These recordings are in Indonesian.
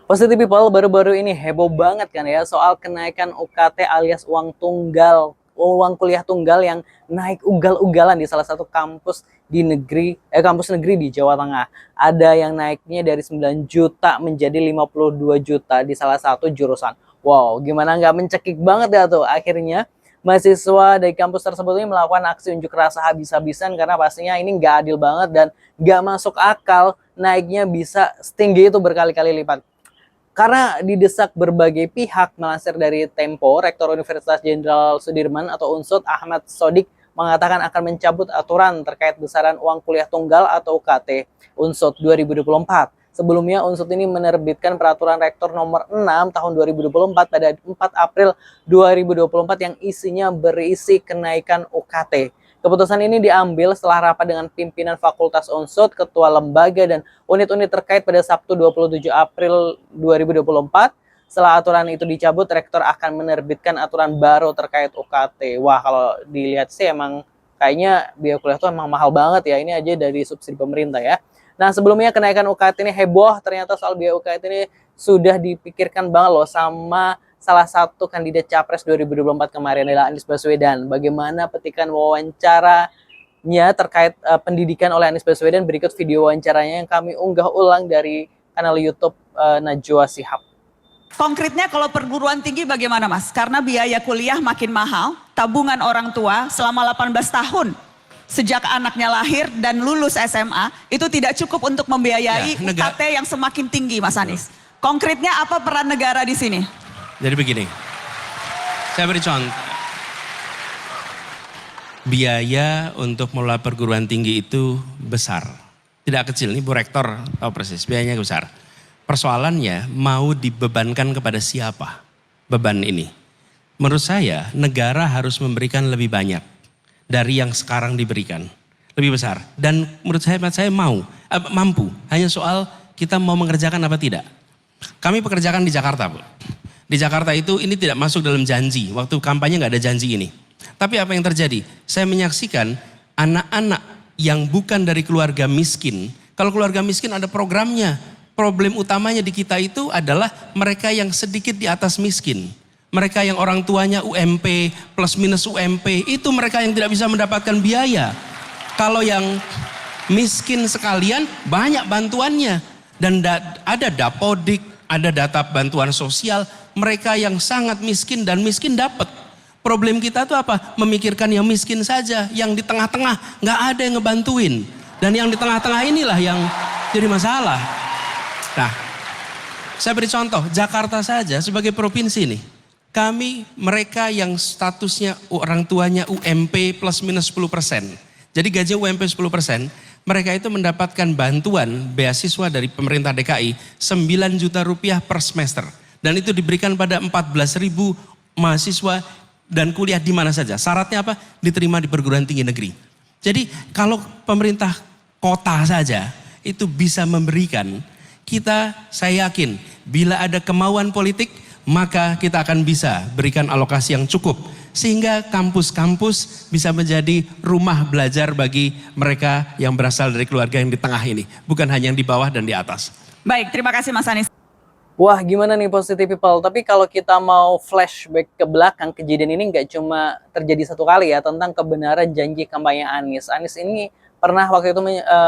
Positive People baru-baru ini heboh banget kan ya soal kenaikan UKT alias uang tunggal, uang kuliah tunggal yang naik ugal-ugalan di salah satu kampus di kampus negeri di Jawa Tengah. Ada yang naiknya dari 9 juta menjadi 52 juta di salah satu jurusan. Wow, gimana nggak mencekik banget ya tuh. Akhirnya mahasiswa dari kampus tersebut ini melakukan aksi unjuk rasa habis-habisan karena pastinya ini nggak adil banget dan nggak masuk akal naiknya bisa setinggi itu berkali-kali lipat. Karena didesak berbagai pihak, melansir dari Tempo, Rektor Universitas Jenderal Sudirman atau UNSUD Ahmad Sodik mengatakan akan mencabut aturan terkait besaran uang kuliah tunggal atau UKT UNSUD 2024. Sebelumnya UNSUD ini menerbitkan peraturan rektor nomor 6 tahun 2024 pada 4 April 2024 yang isinya berisi kenaikan UKT. Keputusan ini diambil setelah rapat dengan pimpinan Fakultas Unsud, ketua lembaga, dan unit-unit terkait pada Sabtu 27 April 2024. Setelah aturan itu dicabut, rektor akan menerbitkan aturan baru terkait UKT. Wah, kalau dilihat sih emang kayaknya biaya kuliah itu emang mahal banget ya. Ini aja dari subsidi pemerintah ya. Nah, sebelumnya kenaikan UKT ini heboh. Ternyata soal biaya UKT ini sudah dipikirkan banget loh sama salah satu kandidat Capres 2024 kemarin adalah Anies Baswedan. Bagaimana petikan wawancaranya terkait pendidikan oleh Anies Baswedan, berikut video wawancaranya yang kami unggah ulang dari kanal YouTube Najwa Shihab. Konkretnya kalau perguruan tinggi bagaimana Mas? Karena biaya kuliah makin mahal, tabungan orang tua selama 18 tahun sejak anaknya lahir dan lulus SMA itu tidak cukup untuk membiayai UKT yang semakin tinggi Mas Anies. Konkretnya apa peran negara di sini? Jadi begini, saya beri contoh. Biaya untuk mengelola perguruan tinggi itu besar. Tidak kecil, ini Bu Rektor tahu persis, biayanya besar. Persoalannya mau dibebankan kepada siapa beban ini. Menurut saya negara harus memberikan lebih banyak dari yang sekarang diberikan. Lebih besar. Dan menurut saya mampu. Hanya soal kita mau mengerjakan apa tidak. Kami pekerjakan di Jakarta, Bu. Di Jakarta itu ini tidak masuk dalam janji. Waktu kampanye nggak ada janji ini. Tapi apa yang terjadi? Saya menyaksikan anak-anak yang bukan dari keluarga miskin. Kalau keluarga miskin ada programnya. Problem utamanya di kita itu adalah mereka yang sedikit di atas miskin. Mereka yang orang tuanya UMP plus minus UMP. Itu mereka yang tidak bisa mendapatkan biaya. Kalau yang miskin sekalian banyak bantuannya. Dan ada Dapodik, ada data bantuan sosial. Mereka yang sangat miskin dan miskin dapat. Problem kita tuh apa? Memikirkan yang miskin saja, yang di tengah-tengah nggak ada yang ngebantuin. Dan yang di tengah-tengah inilah yang jadi masalah. Nah, saya beri contoh, Jakarta saja sebagai provinsi nih. Mereka yang statusnya orang tuanya UMP plus minus 10%. Jadi gaji UMP 10%, mereka itu mendapatkan bantuan beasiswa dari pemerintah DKI 9 juta rupiah per semester. Dan itu diberikan pada 14.000 mahasiswa dan kuliah di mana saja. Syaratnya apa? Diterima di perguruan tinggi negeri. Jadi kalau pemerintah kota saja itu bisa memberikan, saya yakin bila ada kemauan politik maka kita akan bisa berikan alokasi yang cukup. Sehingga kampus-kampus bisa menjadi rumah belajar bagi mereka yang berasal dari keluarga yang di tengah ini. Bukan hanya yang di bawah dan di atas. Baik, terima kasih Mas Anies. Wah, gimana nih Positive People? Tapi kalau kita mau flashback ke belakang, kejadian ini nggak cuma terjadi satu kali ya tentang kebenaran janji kampanye Anies. Anies ini pernah waktu itu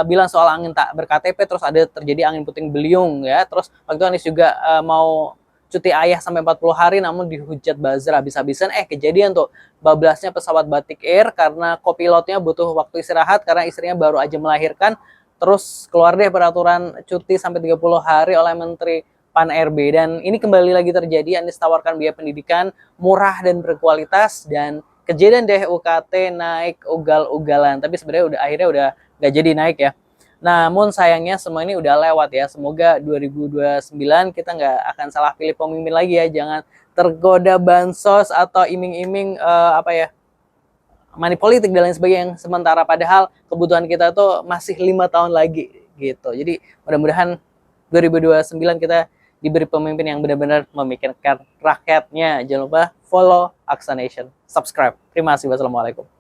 bilang soal angin tak berKTP, terus ada terjadi angin puting beliung ya. Terus waktu itu Anies juga mau cuti ayah sampai 40 hari namun dihujat buzzer habis-habisan. Kejadian tuh bablasnya pesawat Batik Air karena kopilotnya butuh waktu istirahat karena istrinya baru aja melahirkan. Terus keluar deh peraturan cuti sampai 30 hari oleh Menteri Pan-RB, dan ini kembali lagi terjadi. Anies tawarkan biaya pendidikan murah dan berkualitas, dan kejadian deh UKT naik ugal-ugalan. Tapi sebenarnya akhirnya udah gak jadi naik ya. Namun sayangnya semua ini udah lewat ya. Semoga 2029 kita nggak akan salah pilih pemimpin lagi ya. Jangan tergoda bansos atau iming-iming money politik dan lain sebagainya yang sementara, padahal kebutuhan kita tuh masih 5 tahun lagi gitu. Jadi mudah-mudahan 2029 kita diberi pemimpin yang benar-benar memikirkan rakyatnya. Jangan lupa follow Aksa Nation, subscribe. Terima kasih. Wassalamualaikum.